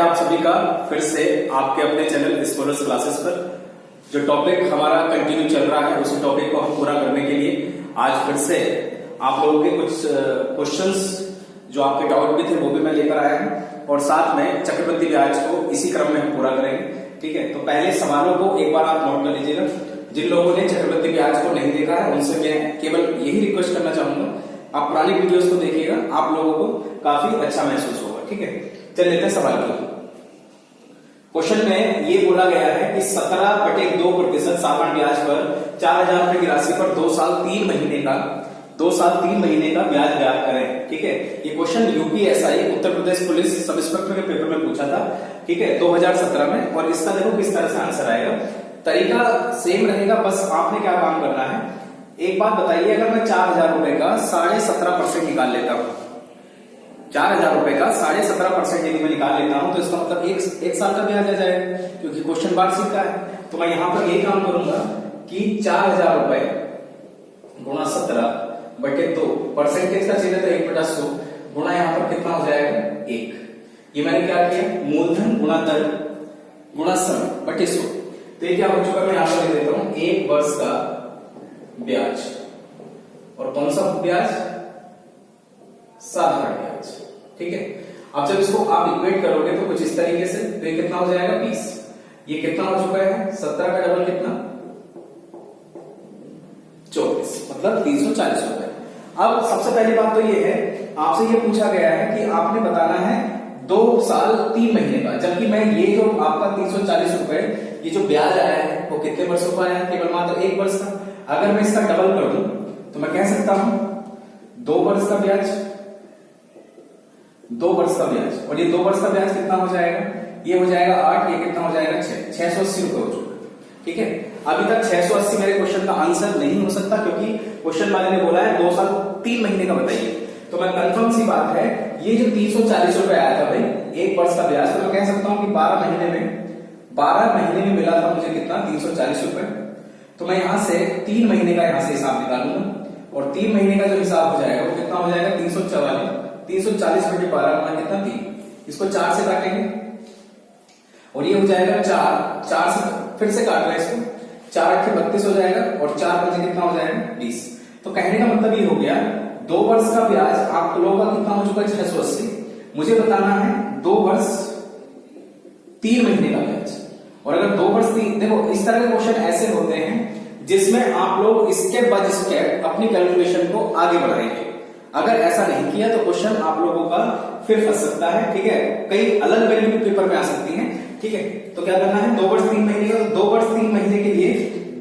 आप सभी का फिर से आपके अपने चैनल स्कॉलर्स क्लासेस पर। जो टॉपिक हमारा कंटिन्यू चल रहा है उसी टॉपिक को हम पूरा करने के लिए आज फिर से आप लोगों के कुछ क्वेश्चंस जो आपके डाउट भी थे वो भी मैं लेकर आया हूं और साथ में चक्रवृद्धि ब्याज को इसी क्रम में हम पूरा करेंगे। ठीक है, तो पहले सवालों को एक बार आप नोट कर लीजिएगा। जिन लोगों ने चक्रवृद्धि ब्याज को नहीं देखा है उनसे मैं केवल यही रिक्वेस्ट करना चाहूंगा, आप पुरानी वीडियोस को देखिएगा, आप लोगों को काफी अच्छा महसूस होगा। ठीक है, चल लेते हैं सवाल की। क्वेश्चन में ये बोला गया है कि 17/2% साधारण ब्याज पर 4,000 रुपए की राशि पर 2 साल 3 महीने का ब्याज ज्ञात करें। ठीक है, ये question UPSI Uttar Pradesh police sub inspector के पेपर में पूछा था। ठीक है, 2017 में। और इसका देखो किस तरह से आंसर आएगा। तरीका सेम रहेगा, बस आपने क्या काम करना है, एक बात बताइए, अगर मैं 4,000 रुपए का 17.5% निकाल लेता हूं, 4,000 रुपए का 17.5% यदि मैं निकाल लेता हूं तो इसका मतलब एक साल का ब्याज आ जाएगा, क्योंकि क्वेश्चन वार्षिक का है। तो मैं यहां पर ये काम करूंगा कि 4,000 रुपए गुणा 17/2, परसेंटेज का चाहिए था 1/100 गुणा यहां पर कितना हो जाएगा 1। ये मैंने क्या किया, मूलधन गुणा दर गुणा सम बटे 100। तो ये क्या हो चुका, मैं यहां पर लिख देता हूं 1 वर्ष का ब्याज। और कौन सा ब्याज, साधारण ब्याज। ठीक है, अब जब इसको आप इक्वेट करोगे तो कुछ इस तरीके से, तो ये कितना हो जाएगा 20। ये कितना हो चुका है, 17 का डबल कितना 24, मतलब 340 रुपए। अब सबसे पहली बात तो ये है, आपसे ये पूछा गया है कि आपने बताना है 2 साल 3 महीने का, जबकि मैं ये जो आपका 340 रुपए ये जो ब्याज आया है वो कितने वर्षों का आया है, केवल मात्र 1 वर्ष का। अगर मैं इसका डबल कर दूं तो मैं कह सकता हूं 2 वर्ष का ब्याज, 2 वर्ष का ब्याज। और ये 2 वर्ष का ब्याज कितना हो जाएगा, ये हो जाएगा 8, ये कितना हो जाएगा 6, 680 रुपए हो चुका। ठीक है, अभी तक 680 मेरे क्वेश्चन का आंसर नहीं हो सकता, क्योंकि क्वेश्चन वाले ने बोला है 2 साल 3 महीने का बताइए। तो मैं कंफर्म सी बात है, ये जो 340 रुपए आया था भाई 1 वर्ष का ब्याज, तो मैं कह सकता हूं कि 12 महीने में मिला था मुझे कितना 340 रुपए। तो मैं यहां से 3 महीने का यहां से हिसाब निकालूंगा और 3 महीने का जो हिसाब हो जाएगा वो कितना हो जाएगा 340 बटे 12 कितना 3, इसको 4 से काटेंगे और ये हो जाएगा 4 से फिर से काट रहे हैं इसको, 4 8 32 हो जाएगा और 4 5 कितना हो जाएगा 20। तो कहने का मतलब ये हो गया 2 वर्ष का ब्याज आप लोगों का कितना हो चुका है 680। मुझे बताना है 2 वर्ष 3 महीने का ब्याज। और अगर 2 वर्ष 3, देखो इस तरह के क्वेश्चन ऐसे होते हैं जिसमें आप लोग स्टेप बाय स्टेप अपनी कैलकुलेशन को आगे बढ़ाएंगे। अगर ऐसा नहीं किया तो क्वेश्चन आप लोगों का फिर फंस सकता है। ठीक है, कई अलग वैल्यू पेपर में आ सकती है। ठीक है, तो क्या करना है 2 वर्ष 3 महीने का, 2 वर्ष 3 महीने के लिए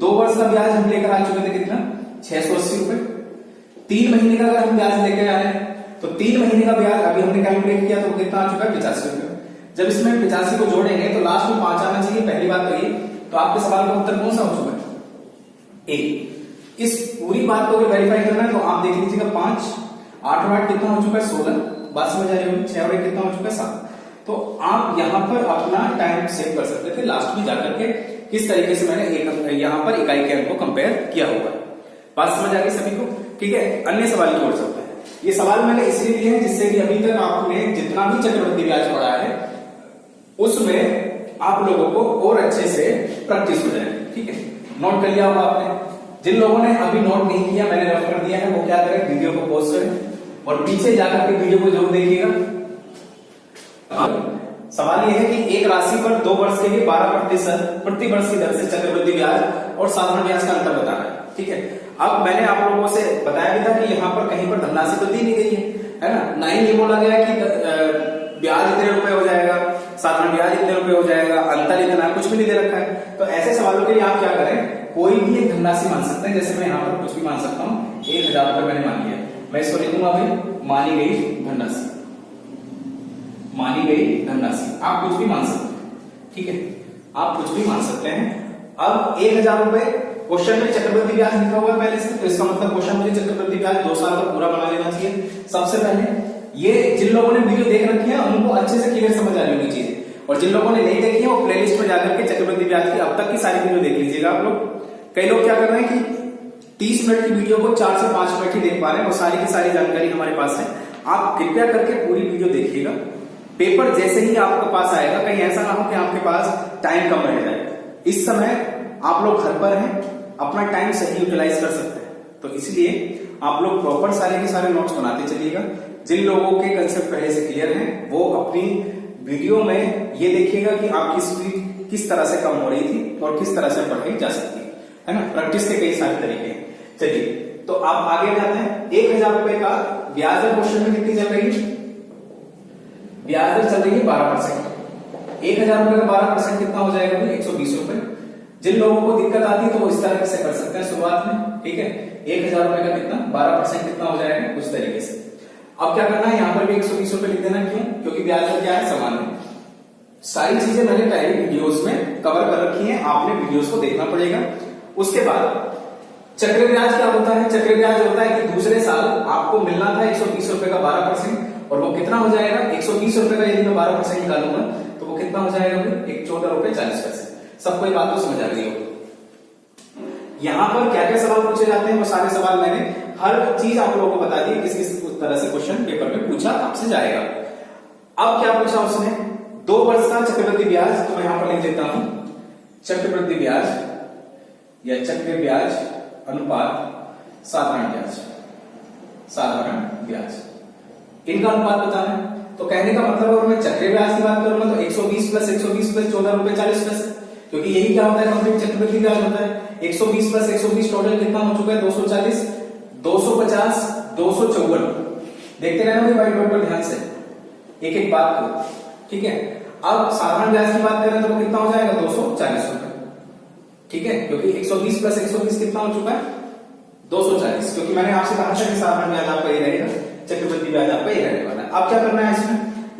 2 वर्ष का ब्याज हम लेकर आ चुके थे कितना 680 रुपए। 3 महीने का अगर हम ब्याज लेकर आ रहे हैं तो 3 महीने का ब्याज अभी हमने कैलकुलेट किया तो कितना आ चुका है 85 रुपए। जब इसमें 85 को जोड़ेंगे तो लास्ट में 5 आना चाहिए, पहली बात तो ये। तो आपके सवाल का उत्तर कौन सा हो चुका है ए। इस पूरी बात को अगर वेरीफाई करना है तो आप देख लीजिएगा 5 8 8 कितना हो चुका है 16, बात समझ आ रही होगी, 6 और 1 कितना हो चुका है 7। तो आप यहां पर अपना टाइम सेव कर सकते थे लास्ट में जाकर के, किस तरीके से मैंने यहां पर इकाई के अंक को कंपेयर किया होगा। बात समझ आ गई सभी को। ठीक है, अन्य सवाल की ओर चलते हैं। ये सवाल मैंने इसलिए लिए हैं जिससे कि अभी तक आपने जितना भी चक्रवृद्धि ब्याज पढ़ा है उसमें आप लोगों को और अच्छे से प्रैक्टिस हो जाए। ठीक है, नोट कर लिया होगा आपने। जिन लोगों ने अभी नोट नहीं किया, मैंने रेफर कर दिया है, वो क्या करें, वीडियो को पॉज करें और पीछे जाकर के वीडियो को जरूर देखिएगा। सवाल यह है कि एक राशि पर 2 वर्ष के लिए 12% प्रति वर्ष की दर से चक्रवृद्धि ब्याज और साधारण ब्याज का अंतर बताना है। ठीक है, अब मैंने आप लोगों से बताया भी था कि यहाँ पर कहीं पर धनराशि तो दी नहीं गई है ना ही ये बोला गया कि ब्याज इतने रुपए हो जाएगा, साधारण ब्याज इतने रुपए हो जाएगा, अंतर इतना, कुछ भी नहीं दे रखा है। तो ऐसे सवालों के लिए आप क्या करें, कोई भी एक धनराशि मान सकते हैं। जैसे मैं यहाँ पर कुछ भी मान सकता हूँ, 1,000 रुपए मैंने मान लिया, मैं इसको लिखूंगा भाई मानी गई धनराशि, मानी गई धनराशि। आप कुछ भी मान सकते हैं। ठीक है, आप कुछ भी मान सकते हैं। अब 1,000 रुपए क्वेश्चन में चक्रवृद्धि ब्याज लिखा हुआ है पहले से, तो इसका मतलब क्वेश्चन मुझे चक्रवृद्धि ब्याज 2 साल का पूरा बना लेना चाहिए। सबसे पहले ये जिन लोगों ने वीडियो देख रखी है उनको अच्छे से क्लियर समझ आ रही होगी चीजें, और जिन लोगों ने नहीं देखी है वो प्लेलिस्ट में जाकर के चक्रवृद्धि ब्याज की अब तक की सारी वीडियो देख लीजिएगा आप लोग। कई लोग क्या कर रहे हैं कि 30 मिनट की वीडियो को 4 से 5 मिनट ही देख पा रहे हैं, वो सारी की सारी जानकारी हमारे पास है। आप कृपया करके पूरी वीडियो देखिएगा पेपर जैसे ही आपके पास आएगा, कहीं ऐसा ना हो कि आपके पास टाइम कम रह जाए। इस समय आप लोग घर पर हैं, अपना टाइम सही यूटिलाइज कर सकते हैं, तो इसलिए आप लोग प्रॉपर सारे के सारे नोट्स बनाते चलिएगा। जिन लोगों के कंसेप्ट पहले से क्लियर हैं वो अपनी वीडियो में ये देखिएगा कि आपकी स्पीड किस तरह से कम हो रही थी और किस तरह से पढ़ाई जा सकती है ना। प्रैक्टिस के कई सारे तरीके हैं। चलिए तो आप आगे जाते हैं। 1000 रुपए का ब्याज दर क्वेश्चन में कितनी चल रही है? ब्याज दर चल रही है 12%। 1000 रुपए का 12% कितना हो जाएगा भाई? 120 रुपए। जिन लोगों को दिक्कत आती है तो वो इस तरह से कर सकते हैं शुरुआत में, ठीक है। 1000 रुपए का कितना 12% कितना हो जाएगा उस तरीके से। अब क्या करना है, यहां पर भी 120 रुपए लिख देना। क्यों? क्योंकि ब्याज दर क्या है? समान है। सारी चीजें मैंने पहले वीडियोस में कवर कर रखी हैं, आपने वीडियोस को देखना पड़ेगा। उसके बाद चक्र ब्याज क्या होता है? चक्र ब्याज होता है कि दूसरे साल आपको मिलना था 120 रुपए का 12%, और वो कितना हो जाएगा? 120 रुपए का यदि मैं 12% निकालूंगा तो वो कितना हो जाएगा? 14 रुपए 40 पैसे। सबको ये बात तो समझ आ गई होगी। यहां पर क्या क्या सवाल पूछे जाते हैं वो सारे सवाल मैंने हर चीज आप लोगों को बता दी, किस किस तरह से क्वेश्चन पेपर में पूछा आपसे जाएगा। अब क्या पूछा उसने? 2 वर्ष का चक्रवृद्धि ब्याज, तो मैं यहां पर लिख देता हूं चक्रवृद्धि ब्याज या चक्र ब्याज अनुपात साधारण ब्याज। साधारण ब्याज इनका अनुपात बताना है। तो कहने का मतलब अगर मैं चक्र ब्याज की बात करूंगा तो 120 प्लस 120 प्लस 14 रुपए 40 पैसे, क्योंकि यही क्या होता है? कंप्लीट चक्रवृद्धि ब्याज होता है। 120 प्लस 120 टोटल कितना हो चुका है? 240, 250, 254। देखते रहना भाई व्हाइट बोर्ड पर ध्यान से एक एक बात को, ठीक है। अब साधारण ब्याज की बात करें तो वो कितना हो जाएगा? 240 रुपए, ठीक है, क्योंकि 120 प्लस 120 कितना हो चुका है? 240, क्योंकि मैंने आपसे कहा था कि साधारण ब्याज आपका ये रहेगा, चक्रवृद्धि ब्याज आपका ये रहने वाला है। अब क्या करना है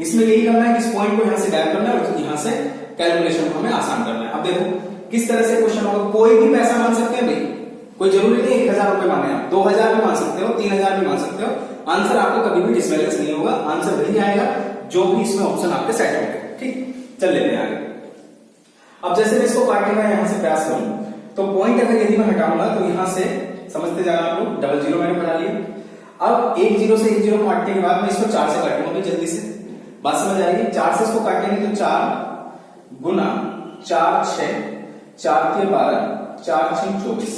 इसमें यही करना है कि इस पॉइंट को यहां से गायब करना है और यहां से कैलकुलेशन को हमें आसान करना है। अब देखो किस तरह से क्वेश्चन होगा। कोई भी पैसा मान सकते हैं भाई, कोई जरूरी नहीं 1000 रुपए माने आप, 2000 भी मान सकते हो, 3000 भी मान सकते हो। आंसर आपका कभी भी डिसबैलेंस नहीं होगा, आंसर वही आएगा जो भी इसमें ऑप्शन आपके सेट होंगे, ठीक। चल लेते हैं आगे। अब जैसे मैं इसको काटने का यहां से प्रयास करूं तो पॉइंट अगर यदि मैं हटाऊंगा तो यहां से समझते जाना आप लोग, डबल जीरो मैंने बना लिया। अब एक जीरो से एक जीरो काटने के बाद मैं इसको 4 से काटूंगा जल्दी से, बात समझ आएगी। 4 से इसको काटेंगे तो 4 गुना 4 6 4 के 12 4 6 24,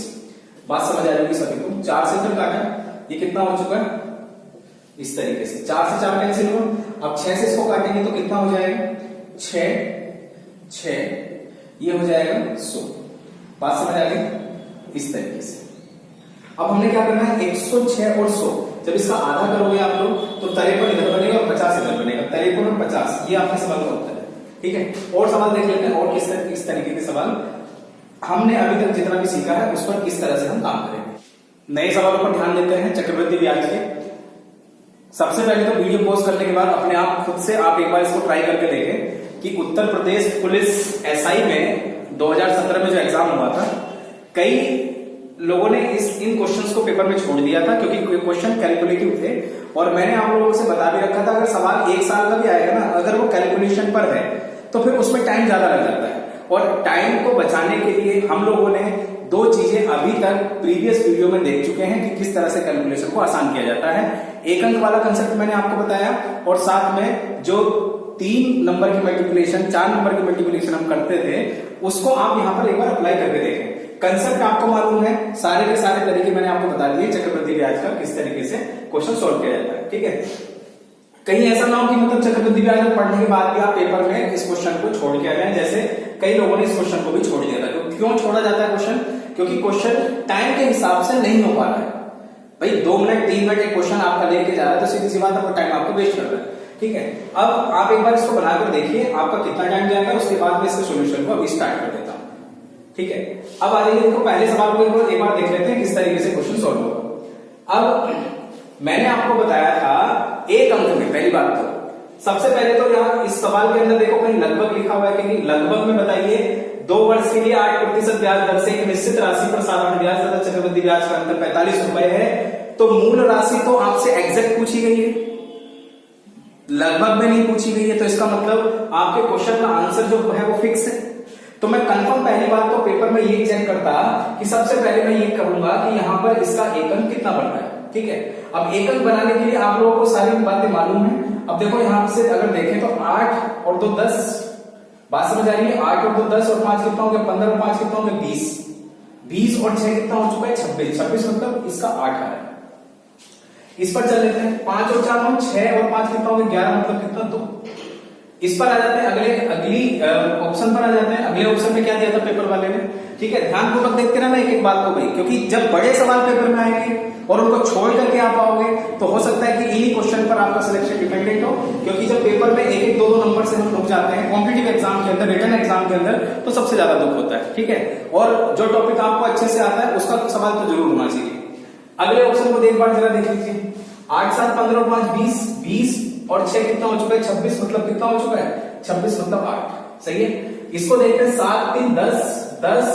बात समझ आ जाएगी सभी को। 4 से फिर काटा, ये कितना हो चुका है? इस तरीके से 4 से 4 कैंसिल हुआ। अब 6 से इसको काटेंगे तो कितना हो जाएगा? 6 6 ये हो जाएगा 100, बात समझ आ गई इस तरीके से। अब हमने क्या करना है? 106 और 100 जब इसका आधा करोगे आप लोग तो 53 इधर बनेगा और 50 इधर बनेगा। 53 और 50 ये आपके सवाल का उत्तर है, ठीक है। और सवाल देख लेते हैं और किस तरीके के सवाल हमने अभी तक जितना भी सीखा है उस पर किस तरह से हम काम करेंगे। नए सवालों पर ध्यान देते हैं चक्रवृद्धि ब्याज के। सबसे पहले तो वीडियो पॉज करने के बाद अपने आप खुद से आप एक बार इसको ट्राई करके देखें कि उत्तर प्रदेश पुलिस एसआई में 2017 में जो एग्जाम हुआ था, कई लोगों ने इन क्वेश्चंस को पेपर में छोड़ दिया था क्योंकि क्वेश्चन कैलकुलेटिव थे। और मैंने आप लोगों से बता भी रखा था अगर सवाल 1 साल का भी आएगा ना, अगर वो कैलकुलेशन पर है तो फिर उसमें टाइम ज्यादा लग जाता है। और टाइम को बचाने के लिए हम लोगों ने 2 चीजें अभी तक प्रीवियस वीडियो में देख चुके हैं कि किस तरह से कैलकुलेशन को आसान किया जाता है। 1 अंक वाला कंसेप्ट मैंने आपको बताया और साथ में जो 3 नंबर की मल्टीप्लिकेशन 4 नंबर की मल्टीप्लिकेशन हम करते थे उसको आप यहां पर एक बार अप्लाई करके देखें। कंसेप्ट आपको मालूम है, सारे के सारे तरीके मैंने आपको बता दिए चक्रवृद्धि ब्याज का किस तरीके से क्वेश्चन सोल्व किया जाता है, ठीक है। कहीं ऐसा ना हो कि मतलब चक्रवृद्धि ब्याज पढ़ने के बाद भी आप पेपर में इस क्वेश्चन को छोड़ के आ जाए, जैसे कई लोगों ने इस क्वेश्चन को भी छोड़ दिया था। क्यों छोड़ा जाता है क्वेश्चन? क्योंकि क्वेश्चन टाइम के हिसाब से नहीं हो पा रहा है। भाई 2 मिनट 3 मिनट एक क्वेश्चन आपका लेके जा रहा है तो सीधी सी बात है टाइम आपको वेस्ट कर रहा है, ठीक है। अब आप एक बार इसको बनाकर देखिए आपका कितना टाइम जाएगा, उसके बाद में इसके सोल्यूशन को अभी स्टार्ट कर देता हूं, ठीक है। अब आ जाइए इसको पहले सवाल को एक बार देख लेते हैं किस तरीके से क्वेश्चन सॉल्व होगा। अब मैंने आपको बताया था 1 अंक में, पहली बात तो सबसे पहले तो यहाँ इस सवाल के अंदर देखो कहीं लगभग लिखा हुआ है कि नहीं। लगभग में बताइए 2 वर्ष के लिए 8% ब्याज दर से एक निश्चित राशि पर साधारण ब्याज तथा चक्रवृद्धि ब्याज का अंतर 45 रुपए है, तो मूल राशि तो आपसे एग्जैक्ट पूछी गई है, लगभग में नहीं पूछी गई है, तो इसका मतलब आपके क्वेश्चन का आंसर जो है वो फिक्स है। तो मैं कंफर्म पहली बात तो पेपर में ये चेक करता कि सबसे पहले मैं ये कहूंगा कि यहां पर इसका एक अंक कितना बढ़ता है, ठीक है। अब एक अंक बनाने के लिए आप लोगों को सारी बातें मालूम है। अब देखो यहां से अगर देखें तो 8 और 2 10, बात समझ आ रही है? 8 और 2 10 और 5 कितना हो गया 15 और 5 कितना हो गया 20, 20 और 6 कितना हो चुका है 26, 26 मतलब इसका 8 आ रहा है। इस पर चल लेते हैं, 5 और 4 9, 6 और 5 कितना हो गया 11 मतलब कितना 2। इस पर आ जाते हैं अगली ऑप्शन पर आ जाते हैं। अगले ऑप्शन में क्या दिया था पेपर वाले ने, ठीक है, ध्यानपूर्वक देखते रहना एक एक बात को भाई, क्योंकि जब बड़े सवाल पेपर में आएंगे और उनको छोड़ करके आ पाओगे तो हो सकता है कि इन्हीं क्वेश्चन पर आपका सिलेक्शन डिपेंडेंट हो, क्योंकि जब पेपर में एक एक दो दो नंबर से हम रुक जाते हैं कॉम्पिटिटिव एग्जाम के अंदर, रिटन एग्जाम के अंदर, तो सबसे ज्यादा दुख होता है, ठीक है। और जो टॉपिक आपको अच्छे से आता है उसका सवाल तो जरूर होना चाहिए। अगले ऑप्शन को एक बार जरा देख लीजिए, 8 7 15 और 5 20, 20 और 6 कितना हो चुका है 26 मतलब कितना हो चुका है 26 मतलब 8, सही है। इसको देखते हैं 7 3 10, 10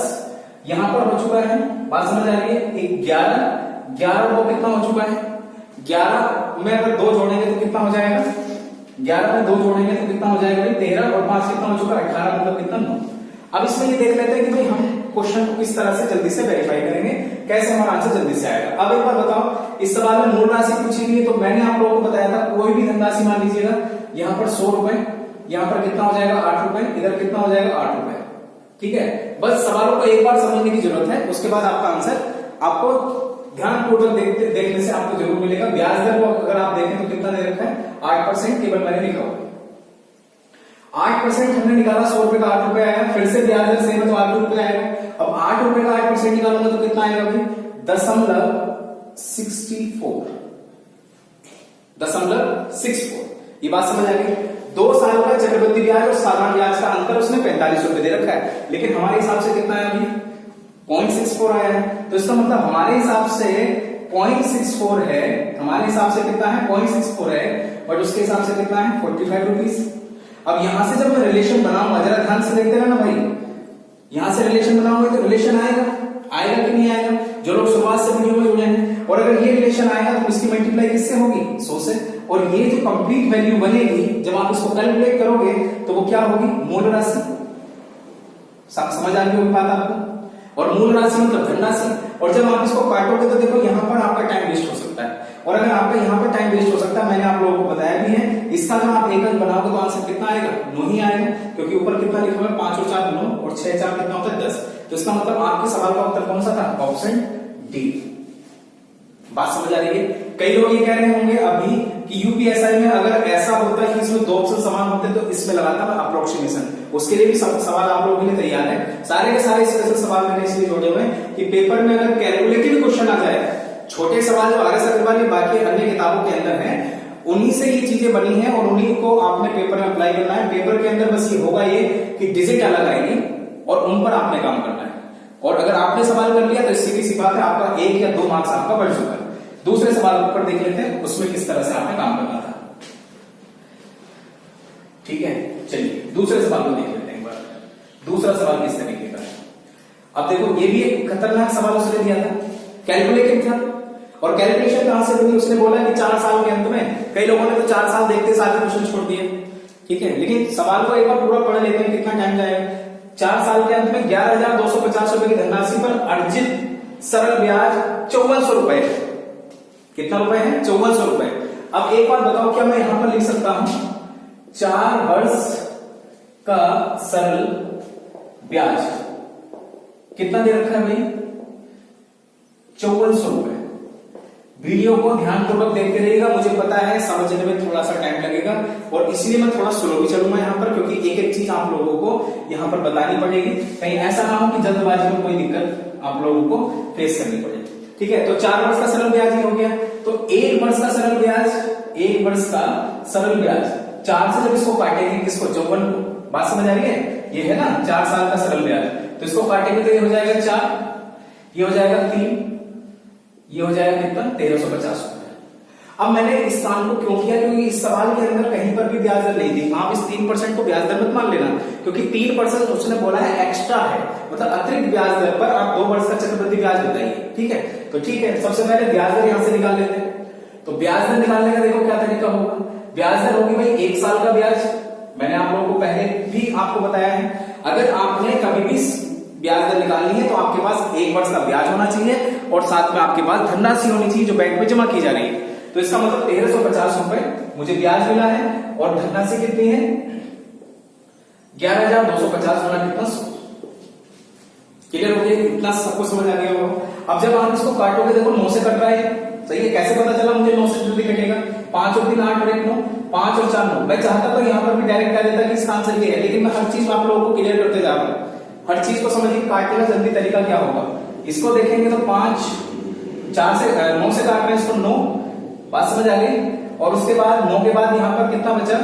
यहां पर हो चुका है, बात समझ आ रही है, 11 11 को कितना हो चुका है 11 में अगर 2 जोड़ेंगे तो कितना हो जाएगा, 11 में 2 जोड़ेंगे तो कितना हो जाएगा 13 और 5 कितना हो चुका है 18 मतलब कितना 9। अब इसमें ये देख लेते हैं कि भाई हम क्वेश्चन को किस तरह से जल्दी से वेरीफाई करेंगे, कैसे हमारा आंसर जल्दी से आएगा। अब एक बार बताओ, इस सवाल में मूल राशि पूछी गई है, तो मैंने आप लोगों को बताया था कोई भी धनराशि मान लीजिएगा, यहाँ पर 100 रुपए, यहाँ पर कितना हो जाएगा 8 रुपए, इधर कितना हो जाएगा 8 रुपए, ठीक है। बस सवालों को एक बार समझने की जरूरत है, उसके बाद आपका आंसर आपको ध्यानपूर्वक देखने से आपको जरूर मिलेगा। ब्याज दर को अगर आप देखें तो कितना दे रखा है 8%, केवल मैंने लिखा हुआ 8% हमने निकाला, 100 रुपए का 8 रुपए आया, फिर से ब्याज दर सेम है तो 8 रुपए आएगा। अब 8 रुपए का 8% निकालूंगा तो कितना आएगा भाई 0.64, ये बात समझ आ गई। 2 साल का चक्रवृद्धि ब्याज और साधारण ब्याज का अंतर उसने 45 रुपए दे रखा है, लेकिन हमारे हिसाब से कितना है अभी 0.64 आया है, तो इसका मतलब हमारे हिसाब से 0.64 है, हमारे हिसाब से कितना है 0.64 है, बट उसके हिसाब से कितना है 45 रुपीज। अब यहां से जब मैं रिलेशन बनाऊंगा, जरा ध्यान से देखते रहना भाई, यहां से रिलेशन बनाऊंगा तो रिलेशन आएगा कि नहीं आएगा, जो लोग शुरुआत से वीडियो में जुड़े हैं, और अगर ये रिलेशन आएगा तो इसकी मल्टीप्लाई किससे होगी 100 से, और ये जो कंप्लीट वैल्यू बनेगी जब आप इसको कैलकुलेट करोगे तो वो क्या होगी मूल राशि, समझ आ रही होगी बात आपको, और मूल राशि मतलब धनराशि। और जब आप इसको काटोगे तो देखो यहाँ पर आपका टाइम वेस्ट हो सकता है, और अगर आपका यहाँ पर टाइम वेस्ट हो सकता है, मैंने आप लोगों को बताया भी है, इसका जब आप एक अंक बनाओगे तो आंसर कितना आएगा 9 ही आएगा, क्योंकि ऊपर कितना लिखा हुआ है 5 और 4 9 और 6 4 कितना होता है 10, तो इसका मतलब आपके सवाल का उत्तर कौन सा था ऑप्शन डी। बात समझ आ रही है। कई लोग ये कह रहे होंगे अभी कि यूपीएसआई में अगर ऐसा होता है कि इसमें 2 ऑप्शन समान होते तो इसमें लगाता मैं अप्रोक्सीमेशन, उसके लिए भी सवाल आप लोगों के लिए तैयार है, सारे के सारे स्पेशल सवाल मैंने इसलिए जोड़े हुए कि पेपर में अगर कैलकुलेटिव क्वेश्चन आ जाए, छोटे सवाल जो आरएस अग्रवाल बाकी अन्य किताबों के अंदर है, उन्हीं से ये चीजें बनी हैं और उन्हीं को आपने पेपर में अप्लाई करना है। पेपर के अंदर बस ये होगा ये कि डिजिट अलग आएगी और उन पर आपने काम करना है, और अगर आपने सवाल कर लिया तो सीधी सी बात है आपका 1 या 2 मार्क्स आपका बढ़ चुका है। दूसरे सवाल पर देख लेते हैं उसमें किस तरह से आपने काम करना था, ठीक है। चलिए दूसरे सवाल को देख लेते हैं एक बार, दूसरा सवाल किस तरीके का है। अब देखो ये भी एक खतरनाक सवाल उसने दिया था, कैलकुलेटिव था, और कैलकुलेशन कहां से बनी, उसने बोला कि 4 साल के अंत में, कई लोगों ने तो 4 साल देखते साथ ही क्वेश्चन छोड़ दिए, ठीक है, लेकिन सवाल को एक बार पूरा पढ़ लेते हैं कितना टाइम जाएगा। 4 साल के अंत में 11,250 रुपए की धनराशि पर अर्जित सरल ब्याज 5400 रुपए, कितना रुपए है 5400 रुपए। अब एक बार बताओ क्या मैं यहां पर लिख सकता हूं 4 वर्ष का सरल ब्याज कितना दे रखा है भाई 5400 रुपए। वीडियो को ध्यानपूर्वक देखते रहिएगा, मुझे पता है समझने में थोड़ा सा टाइम लगेगा और इसलिए मैं थोड़ा स्लो भी चलूंगा यहाँ पर, क्योंकि एक एक चीज आप लोगों को यहाँ पर बतानी पड़ेगी, कहीं ऐसा ना हो कि जल्दबाजी में कोई दिक्कत आप लोगों को फेस करनी पड़े, ठीक है। तो 4 वर्ष का सरल ब्याज ही हो गया, तो 1 वर्ष का सरल ब्याज, 1 वर्ष का सरल ब्याज 4 से जब इसको काटेंगे किसको 54 को, बात समझ आ रही है, ये है ना 4 साल का सरल ब्याज, तो इसको काटेंगे तो ये हो जाएगा 4, ये हो जाएगा 3, ये हो जाएगा कितना 1350 रुपए। अब मैंने इस काम को क्यों किया, क्योंकि इस सवाल के अंदर कहीं पर भी ब्याज दर नहीं थी। आप इस 3% को ब्याज दर मत मान लेना, क्योंकि 3% उसने बोला है एक्स्ट्रा है, मतलब अतिरिक्त ब्याज दर पर आप 2 वर्ष का चक्रवृद्धि ब्याज बताइए, ठीक है। तो ठीक है, सबसे पहले ब्याज दर यहां से निकाल लेते हैं। तो ब्याज दर निकालने का देखो क्या तरीका होगा, ब्याज दर होगी भाई 1 साल का ब्याज, मैंने आप लोगों को पहले भी आपको बताया है, अगर आपने कभी भी ब्याज दर निकालनी है तो आपके पास 1 वर्ष का ब्याज होना चाहिए और साथ में आपके पास धनराशि होनी चाहिए जो बैंक में जमा की जा रही है। तो इसका मतलब 1350 रुपए मुझे ब्याज मिला है और धनराशि कितनी है 11,250 गुना कितना 100। क्लियर हो गया? इतना सबको समझ आ गया होगा। अब जब आप इसको काटोगे देखो 9 से कट रहा है, सही है। कैसे पता चला मुझे 9 से जल्दी कटेगा? 5 और 3 8 और 1 9, 5 और 4 9। मैं चाहता तो यहाँ पर भी डायरेक्ट कह देता कि इसका आंसर ये है, लेकिन मैं हर चीज आप लोगों को क्लियर करते जा रहा हूँ। हर चीज को समझिए, काटने का जल्दी तरीका क्या होगा। इसको देखेंगे तो 5 4 से 9 से काट रहे हैं इसको 9, बात समझ आ गई। और उसके बाद 9 के बाद यहाँ पर कितना बचा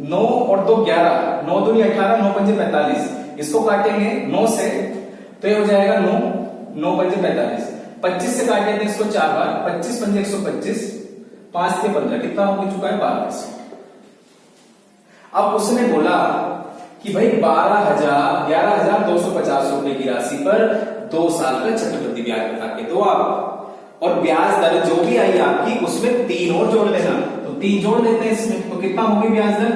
9 और 2 11, 9 दूनी 18, 9 पंजे 45। इसको काटेंगे 9 से तो ये हो जाएगा 9, 9 पंजे 45। 25 से काटेंगे इसको 4 बार, 25 पंजे 125, 5 से 15 कितना हो चुका है 12%। अब उसने बोला कि भाई 11,250 रुपए की राशि पर 2 साल का चक्रवृद्धि ब्याज बता के दो आप, और ब्याज दर जो भी आई आपकी उसमें 3 और जोड़ लेना। तो 3 जोड़ लेते हैं इसमें, तो कितना होगी ब्याज दर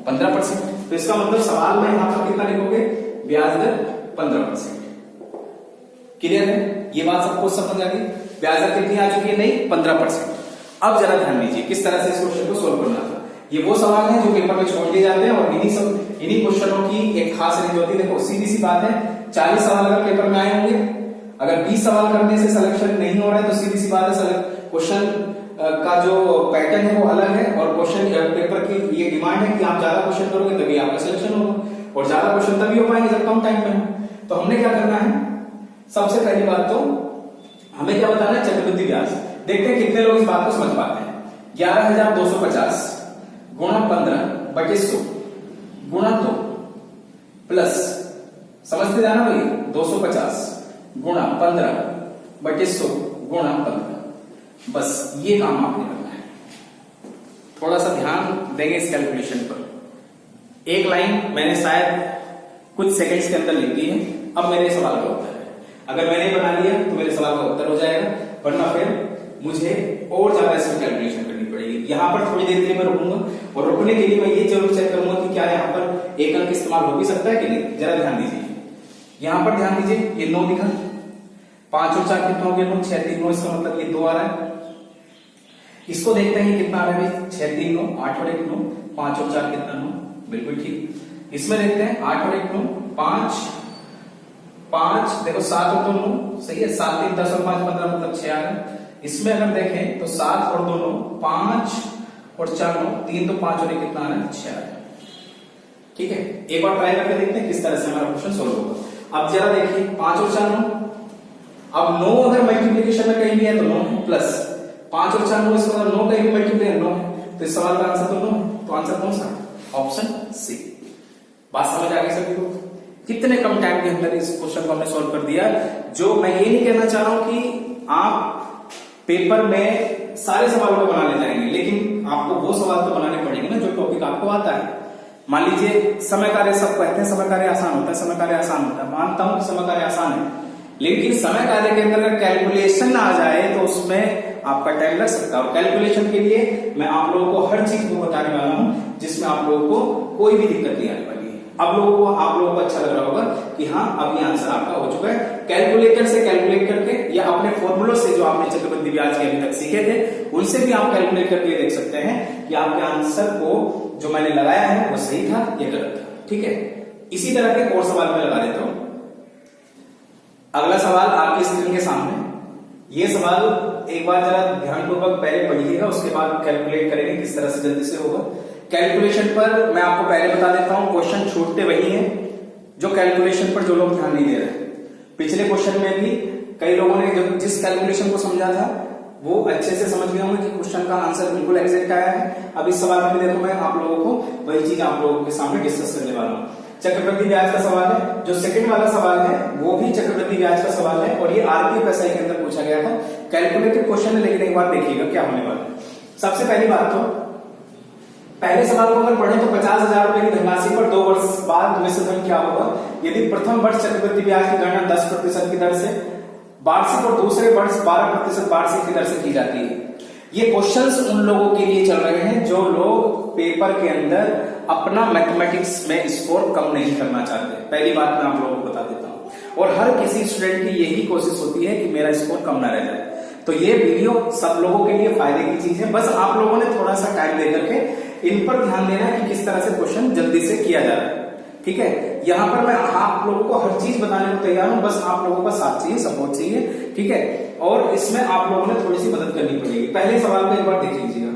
15%। तो इसका मतलब सवाल में यहां पर कितना लिखोगे ब्याज दर 15%। क्लियर है? ये बात सबको समझ आ गई? ब्याज दर कितनी आ चुकी है? नहीं 15%। अब जरा ध्यान दीजिए किस तरह से इस क्वेश्चन को सोल्व करना था। ये वो सवाल है जो पेपर में छोड़ दिए जाते हैं और इन्हीं क्वेश्चनों की एक खास रेंज होती है। देखो सीधी सी बात है, 40 सवाल अगर पेपर में आए होंगे, अगर 20 सवाल करने से सिलेक्शन नहीं हो रहा है तो सीधी सी बात है क्वेश्चन का जो पैटर्न है वो अलग है, और क्वेश्चन पेपर की ये डिमांड है कि आप ज्यादा क्वेश्चन करोगे तभी आपका सिलेक्शन होगा, और ज्यादा क्वेश्चन तभी हो पाएंगे जब कम टाइम में हो। तो हमने क्या करना है, सबसे पहली बात तो हमें क्या बताना है चक्रवृद्धि ब्याज। देखते हैं कितने लोग इस बात को समझ पाते हैं। 11,250 गुणा 15 बटे 100 गुणा 2 प्लस, समझते जाना भाई, 250 गुणा 15 बटे 100 गुणा 15। बस ये काम आपने करना है। थोड़ा सा ध्यान देंगे इस कैलकुलेशन पर। एक लाइन मैंने शायद कुछ सेकंड्स के अंदर लिख दी है। अब मेरे सवाल का उत्तर है, अगर मैंने बना लिया तो मेरे सवाल का उत्तर हो जाएगा, वरना फिर मुझे और ज्यादा इसमें कैलकुलेशन करनी पड़ेगी। यहां पर थोड़ी देर के लिए मैं रुकूंगा, और रुकने के लिए मैं ये जरूर चेक करूंगा कि क्या यहां पर एक अंक इस्तेमाल हो भी सकता है कि नहीं। जरा ध्यान दीजिए, यहां पर ध्यान दीजिए, ये 9 दिखा, 5 और 4 कितना हो गया 9, 6 3 9, इसका मतलब ये 2 आ रहा है। इसको देखते हैं कितना आ रहा है, 6 3 9, 8 और 1 9, 5 और 4 कितना 9, बिल्कुल ठीक। इसमें देखते हैं 8 और 1 9, 5 5, देखो 7 और 2 9, सही है, 7 3 10 और 5 15 मतलब 6 आ रहा है। इसमें अगर देखें तो 7 और 2 9, 5 और 4 9, 3 तो 5 और 1 कितना आ रहा है 6 आ रहा है। ठीक है, एक बार ट्राई करके देखते हैं किस तरह से हमारा क्वेश्चन सोल्व होगा। अब जरा देखिए 5 और 4 9, अब 9 अगर मल्टीप्लिकेशन में कहीं भी है तो 9 है, प्लस 5 और 4 9, इसका मतलब 9 कहीं भी मल्टीप्लिकेशन 9 है, तो इस सवाल का आंसर तो 9 है। तो आंसर कौन सा? Option C. बात समझ आ गई सभी को? कितने कम टाइम के अंदर इस क्वेश्चन को हमने सॉल्व कर दिया। जो मैं ये नहीं कहना चाह रहा हूं कि आप पेपर में सारे सवालों को बना ले जाएंगे, लेकिन आपको वो सवाल तो बनाने पड़ेंगे ना जो टॉपिक आपको आता है। मान लीजिए समय कार्य, सब कहते हैं समय कार्य आसान होता है, समय कार्य आसान होता है, मानता हूं कि समय कार्य आसान है, लेकिन समय कार्य के अंदर अगर कैलकुलेशन आ जाए तो उसमें आपका टाइम लग सकता है। और कैलकुलेशन के लिए मैं आप लोगों को हर चीज को बताने वाला हूं जिसमें आप लोगों को कोई भी दिक्कत नहीं आने वाली है। आप लोगों को अच्छा लग रहा होगा कि हाँ अब ये आंसर आपका हो चुका है। कैलकुलेटर से कैलकुलेट करके या अपने फॉर्मूलों से जो आपने चक्रवृद्धि ब्याज के अभी तक सीखे थे उनसे भी आप कैलकुलेट करके देख सकते हैं कि आपके आंसर को जो मैंने लगाया है वो सही था या गलत था। ठीक है, इसी तरह के और सवाल मैं लगा देता हूं। अगला सवाल आपकी स्क्रीन के सामने, ये सवाल एक बार जरा ध्यानपूर्वक पहले पढ़िएगा, उसके बाद कैलकुलेट करेंगे किस तरह से जल्दी से होगा। कैलकुलेशन पर मैं आपको पहले बता देता हूं, क्वेश्चन छूटते वही हैं जो कैलकुलेशन पर जो लोग ध्यान नहीं दे रहे। पिछले क्वेश्चन में भी कई लोगों ने जब जिस कैलकुलेशन को समझा था वो अच्छे से समझ गए होंगे कि क्वेश्चन का आंसर बिल्कुल एग्जैक्ट आया है। अब इस सवाल में देखो मैं आप लोगों को वही चीज आप लोगों के सामने डिस्कस करने वाला हूँ। चक्रवृद्धि ब्याज का सवाल है, जो सेकंड वाला सवाल है वो भी चक्रवृद्धि ब्याज का सवाल है, और ये आरपीएफएसआई के अंदर पूछा गया था। कैलकुलेटेड क्वेश्चन है, लेकिन एक बार देखिएगा क्या होने वाला है। सबसे पहली बात तो पहले सवाल को अगर पढ़े तो 50,000 रुपए की धनराशि पर 2 वर्ष बाद निश्चित धन क्या होगा यदि प्रथम वर्ष चक्रवृद्धि ब्याज की गणना 10% की दर से वार्षिक और दूसरे वर्ष 12% वार्षिक की दर से की जाती है। ये क्वेश्चंस उन लोगों के लिए चल रहे हैं जो लोग पेपर के अंदर अपना मैथमेटिक्स में स्कोर कम नहीं करना चाहते। पहली बात मैं आप लोगों को बता देता हूं, और हर किसी स्टूडेंट की यही कोशिश होती है कि मेरा स्कोर कम ना रह जाए। तो ये वीडियो सब लोगों के लिए फायदे की चीज है, बस आप लोगों ने थोड़ा सा टाइम लेकर के इन पर ध्यान देना है कि किस तरह से क्वेश्चन जल्दी से किया जा रहा है। ठीक है, यहाँ पर मैं आप लोगों को हर चीज बताने को तैयार हूं, बस आप लोगों का साथ चाहिए, सपोर्ट चाहिए। ठीक है, और इसमें आप लोगों ने थोड़ी सी मदद करनी पड़ेगी। पहले सवाल को एक बार देख लीजिएगा,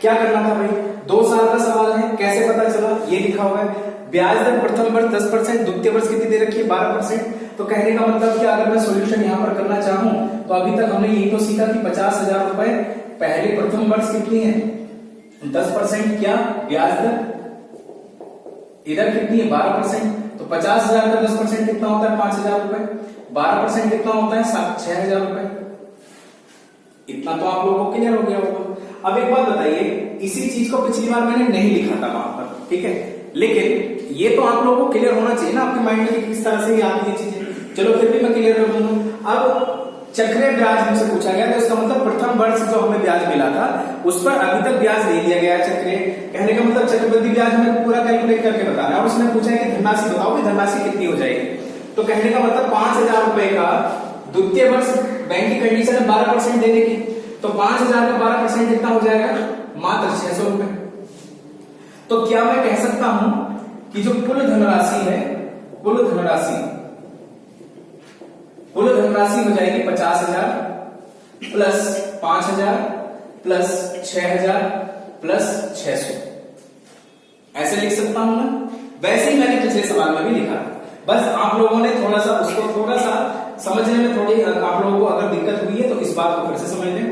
क्या करना था भाई, 2 साल का सवाल है, कैसे पता चला, ये लिखा हुआ है ब्याज दर प्रथम वर्ष 10%, द्वितीय वर्ष कितनी दे रखी है 12%। तो कहने का मतलब कि अगर मैं सॉल्यूशन यहाँ पर करना चाहूं तो अभी तक हमने यही तो सीखा कि 50,000 रुपए पहले प्रथम वर्ष कितनी है 10% क्या ब्याज दर, इधर कितनी है 12%, तो 50,000 का 10% कितना होता है 5,000 रुपए, 12% कितना होता है 6,000 रुपए। इतना तो आप लोगों को क्लियर हो गया होगा। अब एक बात बताइए, इसी चीज को पिछली बार मैंने नहीं लिखा था वहां पर, ठीक है, लेकिन ये तो आप लोगों को क्लियर होना चाहिए ना आपके माइंड में किस तरह से ये आती है चीजें। चलो फिर भी मैं क्लियर कर दूंगा। अब चक्रीय ब्याज हमसे पूछा गया, तो इसका मतलब प्रथम वर्ष जो हमें ब्याज मिला था उस पर अभी तक ब्याज नहीं दिया गया है चक्रीय। कहने का मतलब चक्रवृद्धि ब्याज हमें पूरा कैलकुलेट करके बताना है। और उसने पूछा है कि धनराशि बताओ, धनराशि कितनी हो जाएगी। तो कहने का मतलब 5,000 रुपए का द्वितीय वर्ष बैंक की कंडीशन है 12% देने की, तो 5,000 का 12% कितना हो जाएगा मात्र 600 रुपए। तो क्या मैं कह सकता हूं कि जो कुल धनराशि है, कुल धनराशि हो जाएगी 50,000 प्लस 5,000 प्लस 6,000 प्लस 600, ऐसे लिख सकता हूं ना। वैसे ही मैंने पिछले सवाल में भी लिखा, बस आप लोगों ने थोड़ा सा उसको थोड़ा सा समझने में थोड़ी आप लोगों को अगर दिक्कत हुई है तो इस बात को फिर से समझ लें।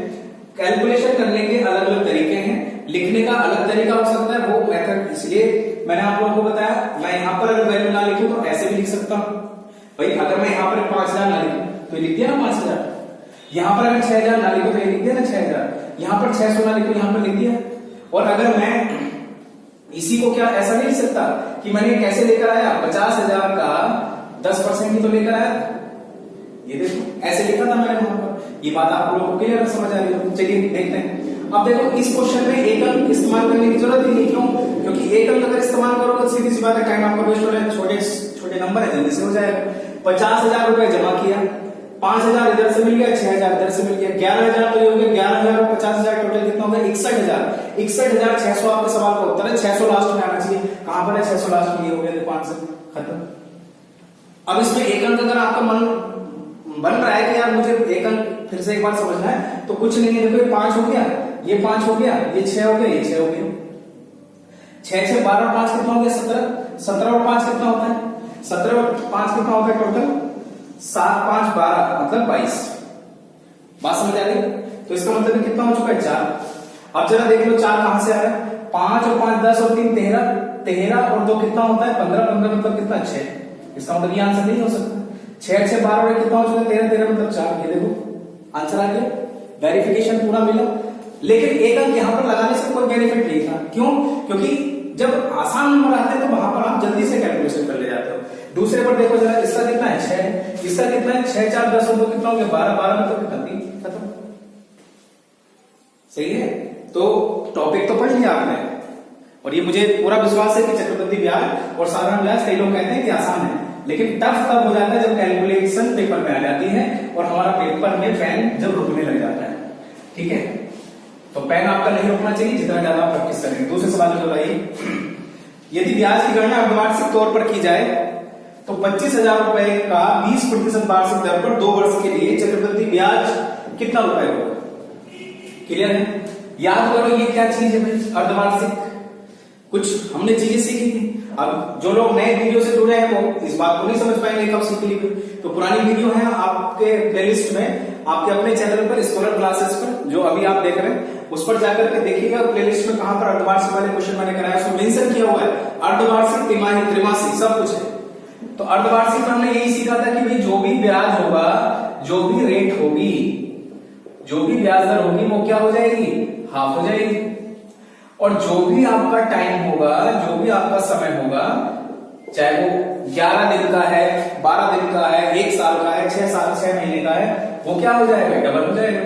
कैलकुलेशन करने के अलग अलग तरीके हैं, लिखने का अलग तरीका हो सकता है, वो मेथड इसलिए मैंने आप लोगों को बताया। मैं यहाँ पर अगर वैल्यू ना लिखूं तो ऐसे भी लिख सकता हूं भाई, अगर मैं यहाँ पर 5,000 ना लिखूं तो लिख दिया ना 5,000, यहाँ पर अगर 6,000 ना लिखूं तो ये लिख दिया ना 6,000, यहाँ पर 600 ना लिखूं यहाँ पर लिख दिया। और अगर मैं इसी को क्या ऐसा नहीं लिख सकता कि मैंने कैसे लेकर आया 50,000 का 10% ही तो लेकर आया, ये देखो ऐसे लिखा था मैंने वहां पर। ये बात आप लोगों को क्लियर समझ आ रही है। चलिए देखते हैं। अब देखो इस क्वेश्चन में एक अंक इस्तेमाल करने की जरूरत ही नहीं, क्यों? क्योंकि एक अंक अगर इस्तेमाल करोगे तो सीधी सी बात है टाइम आपका वेस्ट हो रहा है, छोटे छोटे नंबर है जल्दी से हो जाएगा। 50,000 रुपए जमा किया, 5,000 इधर से मिल गया, 6,000 इधर से मिल गया, 11,000 तो ये हो गया, 11,000 और 50,000 टोटल कितना हो गया 61,000। 61,600 आपके सवाल का उत्तर है। 600 लास्ट में आना चाहिए, कहां पर है 600 लास्ट में, ये हो गया 5 से खत्म। अब इसमें एक अंक अगर आपका मन बन रहा है कि यार मुझे एक अंक फिर से एक बार समझना है, तो कुछ नहीं है, देखो ये 5 हो गया, ये 5 हो गया, ये 6 हो गया, ये 6 हो गया, 6 6 12 और 5 कितना हो गया 17, 17 और 5 कितना होता है 17 और 5 कितना होता है टोटल 7 5 12 मतलब 22। बात समझ आ गई? तो इसका मतलब कितना हो चुका है 4। अब जरा देख लो 4 कहां से आ रहा है, 5 और 5 10 और 3 13, 13 और 2 कितना होता है 15, 15 मतलब कितना 6। इसका मतलब ये आंसर नहीं हो सकता। 6 6 12 और कितना हो चुका है 13, 13 मतलब 4। ये देखो आंसर आ गया, वेरिफिकेशन पूरा मिला। लेकिन एक अंक यहां पर लगाने से कोई बेनिफिट नहीं था, क्यों? क्योंकि जब आसान नंबर आते हैं तो वहां पर आप जल्दी से कैलकुलेशन कर ले जाते हो। दूसरे पर देखो जरा, इसका कितना है 6, इसका कितना है 6 4 10 और 2 कितना हो गया 12, 12 मतलब कितना 3 खत्म। सही है? तो टॉपिक तो पढ़ लिया आपने, और ये मुझे पूरा विश्वास है कि चक्रवृद्धि ब्याज और साधारण ब्याज कई लोग कहते हैं कि आसान है, लेकिन टफ तब हो जाता है जब कैलकुलेशन पेपर में आ जाती है और हमारा पेपर में पेन जब रुकने लग जाता है। ठीक है, तो पेन आपका नहीं रुकना चाहिए जितना ज्यादा आप प्रैक्टिस करेंगे। दूसरे सवाल में बताइए, यदि ब्याज की गणना अर्धवार्षिक तौर पर की जाए तो 25,000 रुपए का 20% वार्षिक दर पर 2 वर्ष के लिए चक्रवृद्धि ब्याज कितना रुपए होगा? क्लियर है? याद करो ये क्या चीज है भाई, अर्धवार्षिक। कुछ हमने चीजें सीखी थी, अब जो लोग नए वीडियो से जुड़े हैं वो इस बात को नहीं समझ पाएंगे कब सीख ली। तो पुरानी वीडियो है आपके प्लेलिस्ट में, आपके अपने चैनल पर स्कॉलर क्लासेस पर जो अभी आप देख रहे हैं उस पर जाकर के देखिएगा प्लेलिस्ट में कहां पर अर्धवार्षिक वाले क्वेश्चन मैंने कराया, उसमें मेंशन किया हुआ है अर्धवार्षिक, तिमाही, त्रैमासिक सब कुछ है। तो अर्धवार्षिक में हमने यही सीखा था कि भाई जो भी ब्याज होगा, जो भी रेट होगी, जो भी ब्याज दर होगी वो क्या हो जाएगी, हाफ हो जाएगी। और जो भी आपका टाइम होगा, जो भी आपका समय होगा, चाहे वो 11 दिन का है, 12 दिन का है, 1 साल का है, 6 महीने का है, वो क्या हो जाएगा, डबल हो जाएगा।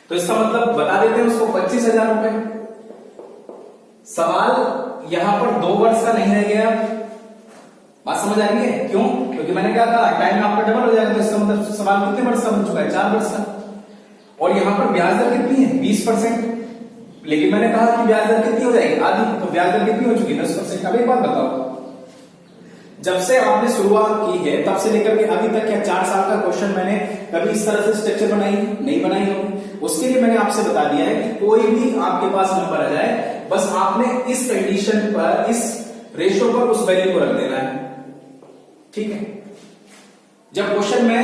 तो इसका मतलब बता देते हैं उसको 25,000 रुपए। सवाल यहां पर 2 वर्ष का नहीं रह गया। बात समझ आ रही है? क्यों? क्योंकि मैंने क्या कहा टाइम में आपका डबल हो जाएगा, तो इसका मतलब सवाल कितने वर्ष का बन चुका है 4 वर्ष का। और यहाँ पर ब्याज दर कितनी है 20%, लेकिन मैंने कहा कि ब्याज दर कितनी हो जाएगी आधी, तो ब्याज दर कितनी हो चुकी 10%। अब एक बात बताओ, जब से आपने शुरुआत की है तब से लेकर के अभी तक क्या 4 साल का क्वेश्चन मैंने कभी इस तरह से स्ट्रक्चर बनाई नहीं बनाई होगी। उसके लिए मैंने आपसे बता दिया है कि कोई भी आपके पास नंबर आ जाए, बस आपने इस कंडीशन पर, इस रेशो पर उस वैल्यू को रख देना है, ठीक है। जब क्वेश्चन में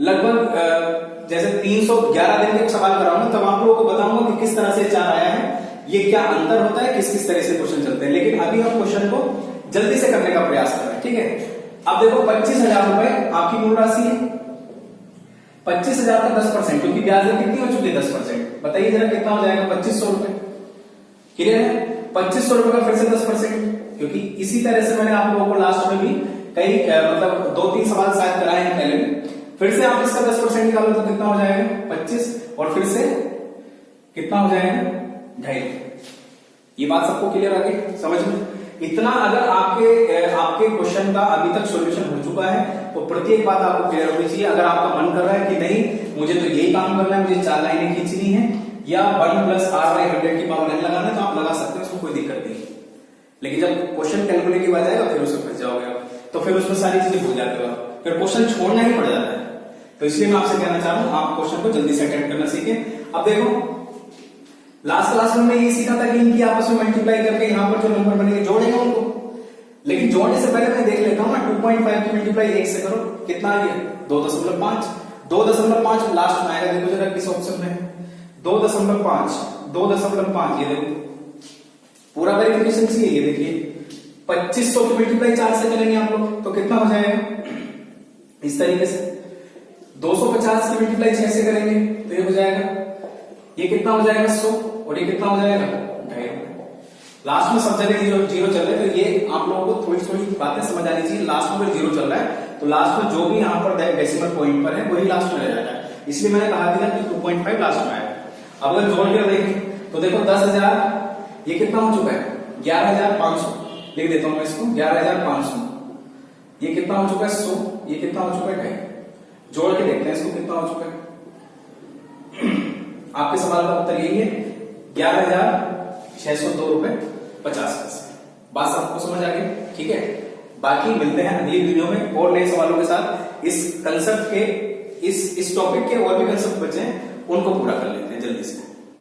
लगभग जैसे 311 दिन के सवाल कराऊंगा तब आप लोगों को बताऊंगा कि किस तरह से 4 आया है, ये क्या अंतर होता है, किस किस तरह से क्वेश्चन चलते हैं। लेकिन अभी हम क्वेश्चन को जल्दी से करने का प्रयास कर रहे हैं, ठीक है। अब देखो 25,000 रुपए आपकी मूल राशि है, 25,000 का 10%, क्योंकि ब्याज दर कितनी हो चुकी है 10%। बताइए जरा कितना हो जाएगा 2500 रुपए, क्लियर है। 2500 रुपए का फिर से 10%, क्योंकि इसी तरह से मैंने आप लोगों को लास्ट में भी कई मतलब 2-3 सवाल शायद कराए हैं पहले में। फिर से आप इसका 10% निकालो तो कितना हो जाएगा 25, और फिर से कितना हो जाएगा 2.5। ये बात सबको क्लियर आ गई समझ में? इतना अगर आपके क्वेश्चन का अभी तक सॉल्यूशन हो चुका है तो प्रत्येक बात आपको क्लियर होनी चाहिए। अगर आपका मन कर रहा है कि नहीं मुझे तो यही काम करना है, मुझे 4 लाइनें खींचनी है या 1 + r/100 की पावर n लगाना है, तो आप लगा सकते हैं, उसमें कोई दिक्कत नहीं। लेकिन जब क्वेश्चन कैलकुलेटिव आ जाएगा फिर उसमें फंस जाओगे आप, तो फिर उसमें सारी चीजें भूल जाते हो, फिर क्वेश्चन छोड़ना ही पड़ जाता है। तो इसलिए मैं आपसे कहना चाह रहा हूं आप क्वेश्चन को जल्दी से अटेम्प्ट करना सीखें। अब देखो लास्ट क्लास में ये सीखा था कि इनकी आपस में मल्टीप्लाई करके यहाँ पर जो नंबर बनेंगे जोड़ेंगे उनको, लेकिन जोड़ने से पहले मैं देख लेता हूं ना 2.5 की मल्टीप्लाई 1 से करो, कितना आ गया 2.5। 2.5 लास्ट में आएगा, देखो जरा किस ऑप्शन में 2.5 ये देखो पूरा वेरिफिकेशन चाहिए। ये देखिए 2500 की मल्टीप्लाई 4 से करेंगे आप लोग तो कितना हो जाएगा इस तरीके से। 250 की मल्टीप्लाई 6 से करेंगे तो ये हो जाएगा, ये कितना हो जाएगा 100, और ये कितना हो जाएगा 2.5। लास्ट में सब जगह जीरो चल रहा है, तो ये आप लोगों को थोड़ी थोड़ी बातें समझ आनी चाहिए। लास्ट में जीरो चल रहा है तो लास्ट में जो भी यहाँ पर डेसिमल पॉइंट पर है वही लास्ट में रह जाता है, इसलिए मैंने कहा था कि 2.5 लास्ट में आएगा। अब अगर जोड़ कर देखें तो देखो 10,000 ये कितना हो चुका है 11,500, लिख देता हूं मैं इसको 11,500, ये कितना हो चुका है 100, ये कितना हो चुका है 2.5। जोड़ के देखते हैं इसको कितना हो चुका है। आपके सवाल का उत्तर यही है 11,602 रुपए 50 पैसे। बात सबको समझ आ गई, ठीक है। बाकी मिलते हैं अगली वीडियो में और नए सवालों के साथ। इस कंसेप्ट के इस टॉपिक के और भी कंसेप्ट बचे हैं उनको पूरा कर लेते हैं जल्दी से।